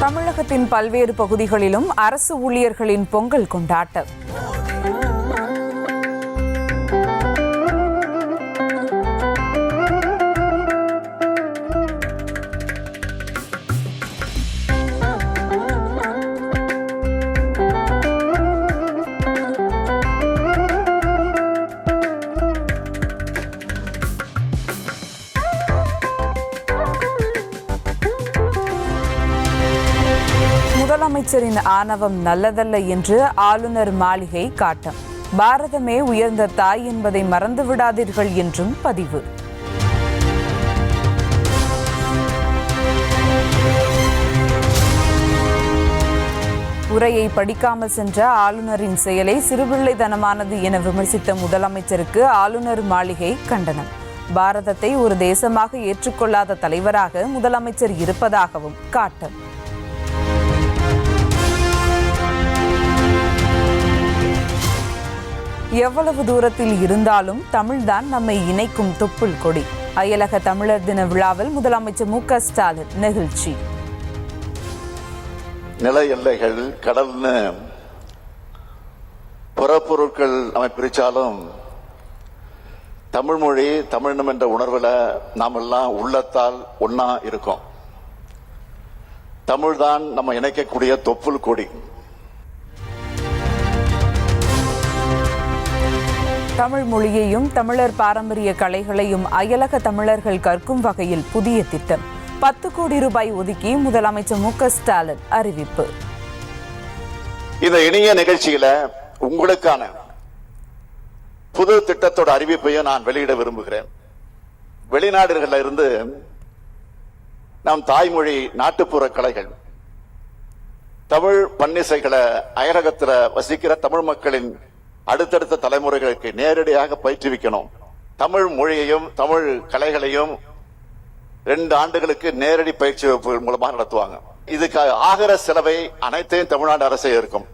தமிழகத்தின் பல்வேறு பகுதிகளிலும் அரசு ஊழியர்களின் பொங்கல் கொண்டாட்டம். முதலமைச்சரின் ஆணவம் நல்லதல்ல என்று ஆளுநர் மாளிகை காட்டம். பாரதமே உயர்ந்த தாய் என்பதை மறந்துவிடாதீர்கள் என்றும் பதிவு. உரையை படிக்காமல் சென்ற ஆளுநரின் செயலை சிறுபிள்ளைத்தனமானது என விமர்சித்த முதலமைச்சருக்கு ஆளுநர் மாளிகை கண்டனம். பாரதத்தை ஒரு தேசமாக ஏற்றுக்கொள்ளாத தலைவராக முதலமைச்சர் இருப்பதாகவும் காட்டம். எவ்வளவு தூரத்தில் இருந்தாலும் தமிழ்தான் நம்மை இணைக்கும் தொப்புள் கொடி. அயலக தமிழர் தின விழாவில் முதலமைச்சர் மு.க. ஸ்டாலின் நெகிழ்ச்சி. நில எல்லைகள் கடல்னு புறப்பொருட்கள் நம்ம பிரிச்சாலும் தமிழ் மொழி தமிழினம் என்ற உணர்வுல நாம் எல்லாம் உள்ளத்தால் ஒன்னா இருக்கோம். தமிழ்தான் நம்ம இணைக்கக்கூடிய தொப்புள் கொடி. தமிழ் மொழியையும் தமிழர் பாரம்பரிய கலைகளையும் அயலக தமிழர்கள் கற்கும் வகையில் புதிய திட்டம். 10 கோடி ரூபாய் ஒதுக்கி முதலமைச்சர் மு.க. ஸ்டாலின் அறிவிப்பு. இந்த இணைய நிகழ்ச்சியில உங்களுக்கான புது திட்டத்தோட அறிவிப்பையும் நான் வெளியிட விரும்புகிறேன். வெளிநாடுகள்ல இருந்து நம் தாய்மொழி நாட்டுப்புற கலைகள் தமிழ் பன்னிசைகளை அயலகத்தில் வசிக்கிற தமிழ் மக்களின் அடுத்தடுத்த தலைமுறைகளுக்கு நேரடியாக பயிற்றுவிக்கணும். தமிழ் மொழியையும் தமிழ் கலைகளையும் 2 ஆண்டுகளுக்கு நேரடி பயிற்சி வகுப்பு மூலமாக நடத்துவாங்க. இதுக்கு ஆகிற செலவை அனைத்தையும் தமிழ்நாடு அரசே இருக்கும்.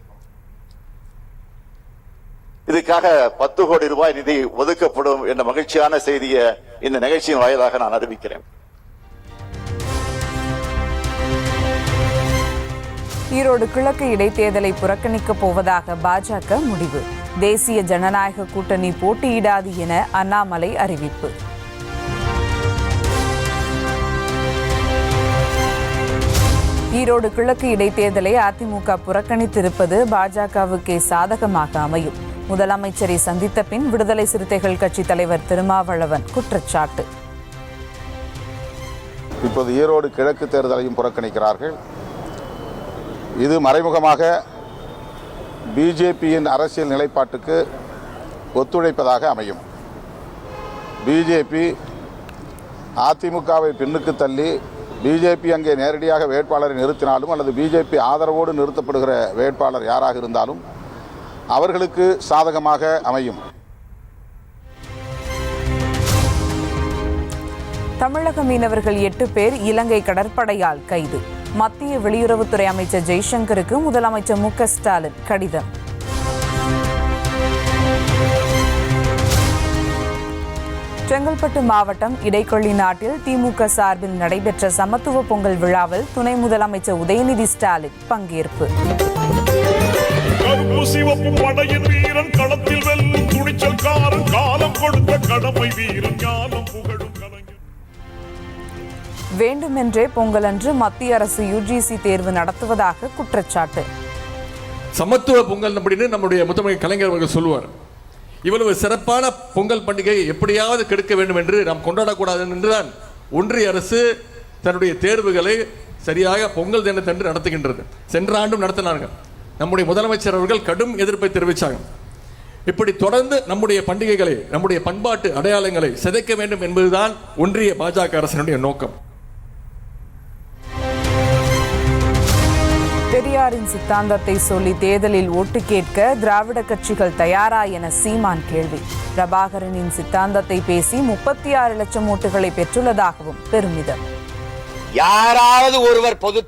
இதுக்காக 10 கோடி ரூபாய் நிதி ஒதுக்கப்படும் என்ற மகிழ்ச்சியான செய்தியை இந்த நிகழ்ச்சியின் வாயிலாக நான் அறிவிக்கிறேன். ஈரோடு கிழக்கு இடைத்தேர்தலை புறக்கணிக்கப் போவதாக பாஜக முடிவு. தேசிய ஜனநாயக கூட்டணி போட்டியிடாது என அண்ணாமலை அறிவிப்பு. ஈரோடு கிழக்கு இடைத்தேர்தலை அதிமுக புறக்கணித்திருப்பது பாஜகவுக்கே சாதகமாக அமையும். முதலமைச்சரை சந்தித்த பின் விடுதலை சிறுத்தைகள் கட்சி தலைவர் திருமாவளவன் குற்றச்சாட்டு. இப்போது ஈரோடு கிழக்கு தேர்தலையும் புறக்கணிக்கிறார்கள். இது மறைமுகமாக பிஜேபியின் அரசியல் நிலைப்பாட்டுக்கு ஒத்துழைப்பதாக அமையும். பிஜேபி அதிமுகவை பின்னுக்கு தள்ளி பிஜேபி அங்கே நேரடியாக வேட்பாளரை நிறுத்தினாலும் அல்லது பிஜேபி ஆதரவோடு நிறுத்தப்படுகிற வேட்பாளர் யாராக இருந்தாலும் அவர்களுக்கு சாதகமாக அமையும். தமிழக மீனவர்கள் 8 பேர் இலங்கை கடற்படையால் கைது. மத்திய வெளியுறவுத்துறை அமைச்சர் ஜெய்சங்கருக்கு முதலமைச்சர் மு.க. ஸ்டாலின் கடிதம். செங்கல்பட்டு மாவட்டம் இடைக்கொள்ளி நாட்டில் திமுக சார்பில் நடைபெற்ற சமத்துவ பொங்கல் விழாவில் துணை முதலமைச்சர் உதயநிதி ஸ்டாலின் பங்கேற்பு. வேண்டுமென்றே பொங்கலன்று மத்திய அரசு யுஜிசி தேர்வு நடத்துவதாக குற்றச்சாட்டு. சமத்துவ பொங்கல் அப்படின்னு நம்முடைய முத்தமிழ் கலைஞர் அவர்கள் சொல்லுவார். இவ்வளவு சிறப்பான பொங்கல் பண்டிகையை எப்படியாவது கெடுக்க வேண்டும் என்று நாம் கொண்டாடக்கூடாது என்றுதான் ஒன்றிய அரசு தன்னுடைய தேர்வுகளை சரியாக பொங்கல் தினத்தன்று நடத்துகின்றது. சென்ற ஆண்டும் நடத்தினார்கள். நம்முடைய முதலமைச்சர் அவர்கள் கடும் எதிர்ப்பை தெரிவித்தாங்க. இப்படி தொடர்ந்து நம்முடைய பண்டிகைகளை நம்முடைய பண்பாட்டு அடையாளங்களை சிதைக்க வேண்டும் என்பதுதான் ஒன்றிய பாஜக அரசினுடைய நோக்கம். பெரியாரின் சித்தாந்தத்தை சொல்லி தேர்தலில் ஓட்டு கேட்க திராவிட கட்சிகள் தயாரா என சீமான் கேள்வி. பிரபாகரனின் சித்தாந்தத்தை பேசி 36 லட்சம் ஓட்டுகளை பெற்றுள்ளதாகவும் பெருமிதம். யாராவது ஒருவர் பொது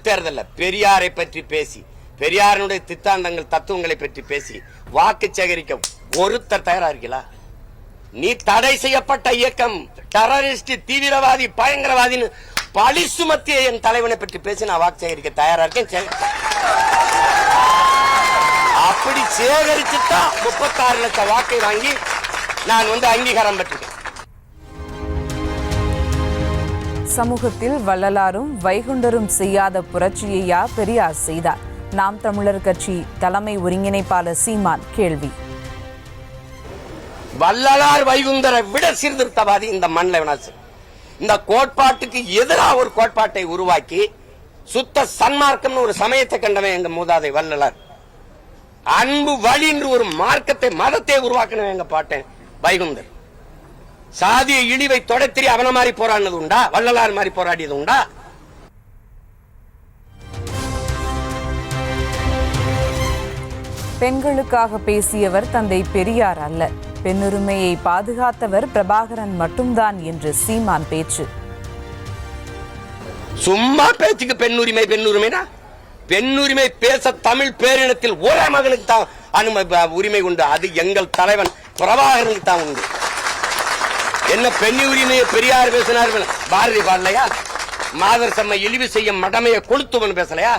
தேர்தல்ல பெரியாரை பற்றி பேசி பெரியாருடைய சித்தாந்தங்கள் தத்துவங்களை பற்றி பேசி வாக்கு சேகரிக்க ஒருத்தர் தயாரா இருக்கீங்களா? நீ தடை செய்யப்பட்ட இயக்கம், டெரரிஸ்ட், தீவிரவாதி, பயங்கரவாதின்னு பழி சுமத்திய என் தலைவனை பற்றி பேசி நான் வாக்கு சேகரிக்க தயாரா இருக்கேன். அப்படி சேகரிச்சுதான் 36 லட்சம் வாக்கை வாங்கி நான் அங்கீகாரம் பெற்றிருக்கேன். சமூகத்தில் வள்ளலாரும் வைகுண்டரும் செய்யாத புரட்சியையா பெரியார் செய்தார்? நாம் தமிழர் கட்சி தலைமை ஒருங்கிணைப்பாளர் சீமான் கேள்வி. வள்ளலார் வைகுந்தரை விட சீர்திருத்தவாதி இந்த மண்ணில் வினாசு. இந்த கோட்பாட்டுக்கு எதிராக ஒரு கோட்பாட்டை உருவாக்கி சுத்த சன்மார்க்கம் ஒரு சமயத்தை கண்டவன் எங்க மூதாதை வள்ளலார். அன்பு வழி என்று ஒரு மார்க்கத்தை மதத்தை உருவாக்கணும் எங்க பாட்டேன் வைகுந்தர். சாதிய இழிவை தொடத்திரி அவன மாதிரி போராடினது உண்டா? வள்ளலார் மாதிரி போராடியது உண்டா? பெண்களுக்காக பேசியவர் தந்தை பெரியார் அல்ல, பெண்ணுரிமையை பாதுகாத்தவர் பிரபாகரன் மட்டும்தான் என்று சீமான் பேச்சு. சும்மா பேச்சுக்கு பெண்ணுரிமைனா பெண்ணுரிமை பேச தமிழ் பேரினத்தில் ஒரே மகனுக்கு தான் உரிமை உண்டு. அது எங்கள் தலைவன் பிரபாகரனுக்கு தான் உண்டு. என்ன பெண்ணு உரிமையை பெரியார் பேசினார்? பாரதி பாடலையா? மாதர் செம்மை இழிவு செய்யும் மடமையை கொளுத்துவன் பேசலையா?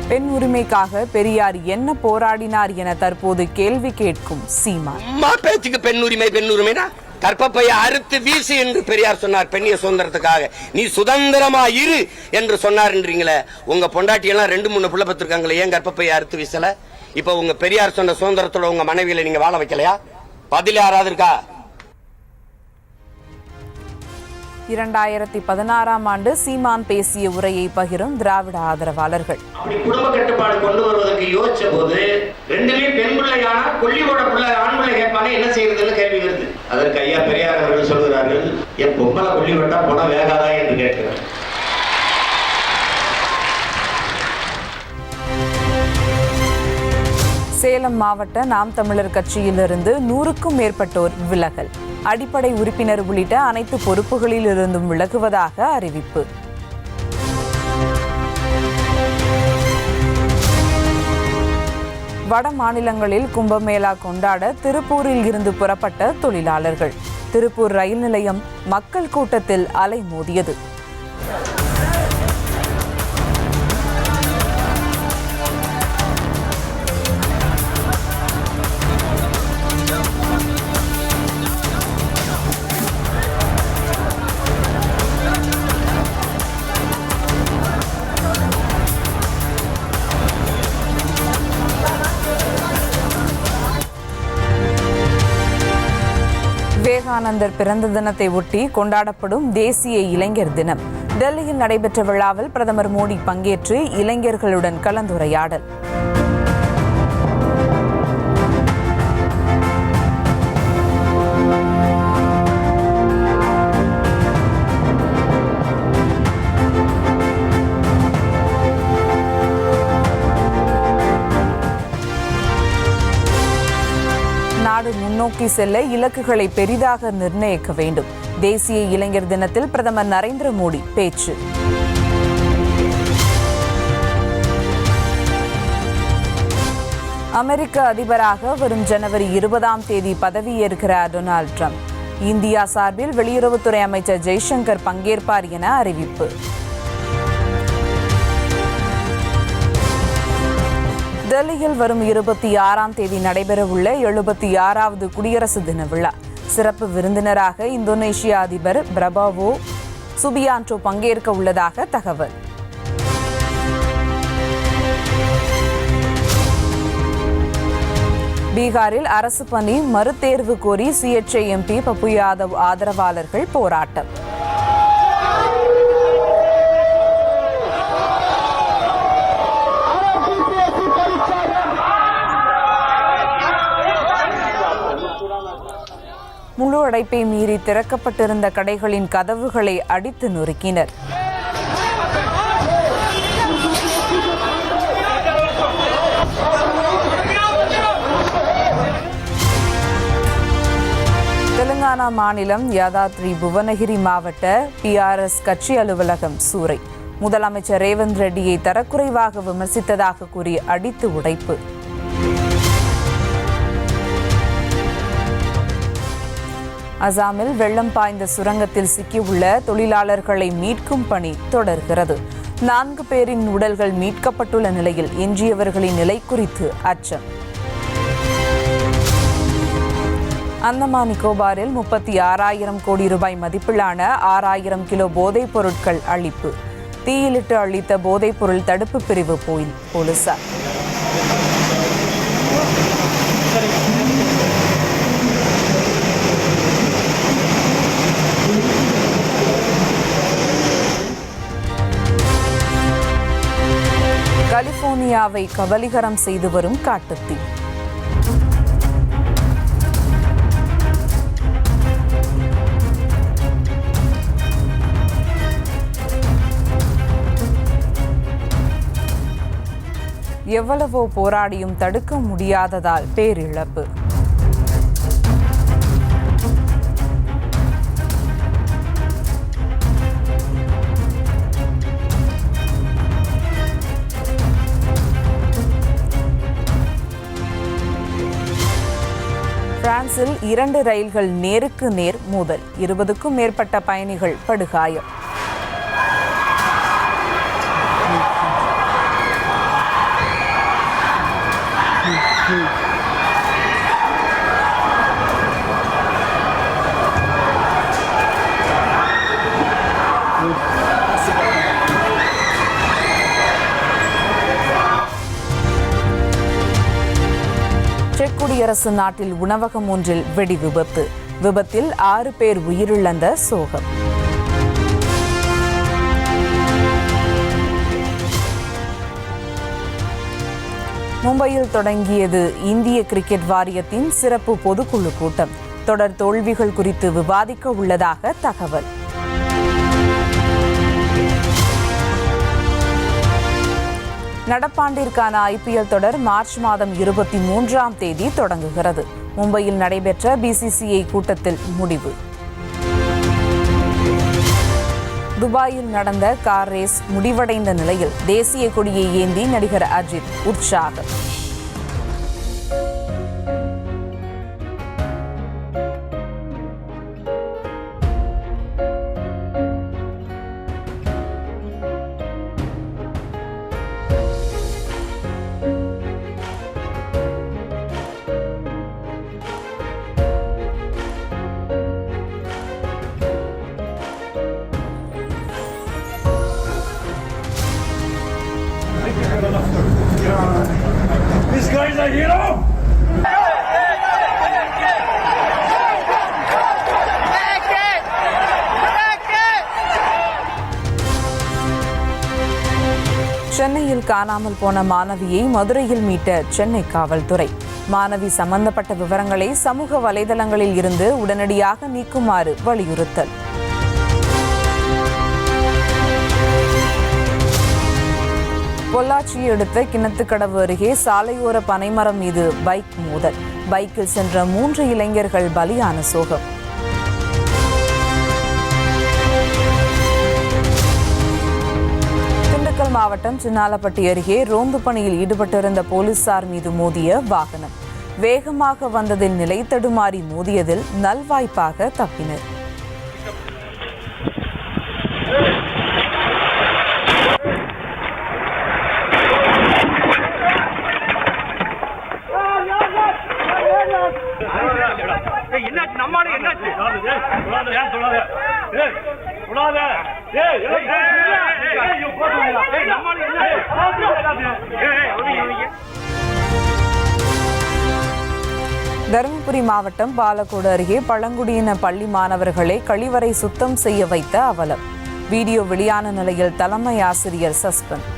பெண் உரிமைக்காக பெரியார் என்ன போராடினார் என தற்போது கேள்வி கேட்கும் சீமான். அம்மா பேச்சுக்கு பெண்ணுரிமைனா கற்பப்பைய அறுத்து வீசு என்று பெரியார் சொன்னார். பெண்ணிய சுதந்திரத்துக்காக நீ சுதந்திரமா இரு என்று சொன்னார் என்றீங்களே. உங்க பொண்டாட்டி எல்லாம் 2-3 பிள்ளை பெற்றிருக்காங்களே, ஏன் கற்பப்பைய அறுத்து வீசல? இப்ப உங்க பெரியார் சொன்ன சுதந்திரத்தோட உங்க மனைவியில நீங்க வாழ வைக்கலையா? பதில் யாராவது இருக்கா? 2016ஆம் ஆண்டு சீமான் பேசிய உரையை பகிரும் திராவிட ஆதரவாளர்கள். குடும்ப கட்டுப்பாடு கொண்டு வருவதற்கு யோசிச்ச போது 2மே பெண் பிள்ளையானா கொல்லியோட பிள்ளை ஆண் பிள்ளை கேட்பானே என்ன செய்யறதுன்னு கேள்வி வருது. அதற்கு ஐயா பெரியார் அவர்கள் சொல்கிறார்கள், என் பொம்பளை கொல்லி விட்டா போனா வேகாதா என்று கேட்கிறார். சேலம் மாவட்ட நாம் தமிழர் கட்சியிலிருந்து 100க்கும் மேற்பட்டோர் விலகல். அடிப்படை உறுப்பினர் உள்ளிட்ட அனைத்து பொறுப்புகளில் இருந்தும் விலகுவதாக அறிவிப்பு. வட மாநிலங்களில் கும்பமேளா கொண்டாட திருப்பூரில் இருந்து புறப்பட்ட தொழிலாளர்கள். திருப்பூர் ரயில் நிலையம் மக்கள் கூட்டத்தில் அலைமோதியது. விவேகானந்தர் பிறந்த தினத்தை ஒட்டி கொண்டாடப்படும் தேசிய இளைஞர் தினம். டெல்லியில் நடைபெற்ற விழாவில் பிரதமர் மோடி பங்கேற்று இளைஞர்களுடன் கலந்துரையாடல். நாடு முன்னோக்கி செல்ல இலக்குகளை பெரிதாக நிர்ணயிக்க வேண்டும். தேசிய இளைஞர் தினத்தில் பிரதமர் நரேந்திர மோடி பேச்சு. அமெரிக்க அதிபராக வரும் ஜனவரி 20ஆம் தேதி பதவியேற்கிறார் டொனால்ட் ட்ரம்ப். இந்தியா சார்பில் வெளியுறவுத்துறை அமைச்சர் ஜெய்சங்கர் பங்கேற்பார் என அறிவிப்பு. டெல்லியில் வரும் 26ஆம் தேதி நடைபெறவுள்ள 76வது குடியரசு தின விழா. சிறப்பு விருந்தினராக இந்தோனேஷிய அதிபர் பிரபாவோ சுபியான்டோ பங்கேற்க உள்ளதாக தகவல். பீகாரில் அரசு பணி மறுதேர்வு கோரி சுயேட்சை எம்பி பப்பு யாதவ் ஆதரவாளர்கள் போராட்டம். முழு அடைப்பை மீறி திறக்கப்பட்டிருந்த கடைகளின் கதவுகளை அடித்து நொறுக்கினர். தெலுங்கானா மாநிலம் யாதாத்ரி புவனகிரி மாவட்ட PRS கட்சி அலுவலகம் சூறை. முதலமைச்சர் ரேவந்த் ரெட்டியை தரக்குறைவாக விமர்சித்ததாக கூறி அடித்து உடைப்பு. அசாமில் வெள்ளம் பாய்ந்த சுரங்கத்தில் சிக்கியுள்ள தொழிலாளர்களை மீட்கும் பணி தொடர்கிறது. 4 பேரின் உடல்கள் மீட்கப்பட்டுள்ள நிலையில் எஞ்சியவர்களின் நிலை குறித்து அச்சம். அந்தமான் நிக்கோபாரில் 36,000 கோடி ரூபாய் மதிப்பிலான 6,000 கிலோ போதைப் பொருட்கள் அழிப்பு. தீயிலிட்டு அழித்த போதைப் பொருள் தடுப்பு பிரிவு போலீசார். கலிபோர்னியாவை கபலீகரம் செய்து வரும் காட்டுத்தீ. எவ்வளவோ போராடியும் தடுக்க முடியாததால் பேரிழப்பு. பிரான்சில் 2 ரயில்கள் நேருக்கு நேர் மோதல். 20க்கும் மேற்பட்ட பயணிகள் படுகாயம். செக் குடியரசு நாட்டில் உணவகம் ஒன்றில் வெடி விபத்து. விபத்தில் 6 பேர் உயிரிழந்த சோகம். மும்பையில் தொடங்கியது இந்திய கிரிக்கெட் வாரியத்தின் சிறப்பு பொதுக்குழு கூட்டம். தொடர் தோல்விகள் குறித்து விவாதிக்க உள்ளதாக தகவல். நடப்பாண்டிற்கான IPL தொடர் மார்ச் மாதம் 23ஆம் தேதி தொடங்குகிறது. மும்பையில் நடைபெற்ற BCCI கூட்டத்தில் முடிவு. துபாயில் நடந்த கார் ரேஸ் முடிவடைந்த நிலையில் தேசிய கொடியை ஏந்தி நடிகர் அஜித் உற்சாகம். This guy is a hero! சென்னையில் காணாமல் போன மாணவியை மதுரையில் மீட்ட சென்னை காவல்துறை. மாணவி சம்பந்தப்பட்ட விவரங்களை சமூக வலைதளங்களில் இருந்து உடனடியாக நீக்குமாறு வலியுறுத்தல். பொள்ளாச்சியை அடுத்த கிணத்துக்கடவு அருகே சாலையோர பனைமரம் மீது பைக் மோதல். பைக்கில் சென்ற 3 இளைஞர்கள் பலியான சோகம். திண்டுக்கல் மாவட்டம் சின்னாலப்பட்டி அருகே ரோந்து பணியில் ஈடுபட்டிருந்த போலீசார் மீது மோதிய வாகனம். வேகமாக வந்ததில் நிலை தடுமாறி மோதியதில் நல்வாய்ப்பாக தப்பினர். தருமபுரி மாவட்டம் பாலக்கோடு அருகே பழங்குடியின பள்ளி மாணவர்களை கழிவறை சுத்தம் செய்ய வைத்த அவலம். வீடியோ வெளியான நிலையில் தலைமை ஆசிரியர் சஸ்பெண்ட்.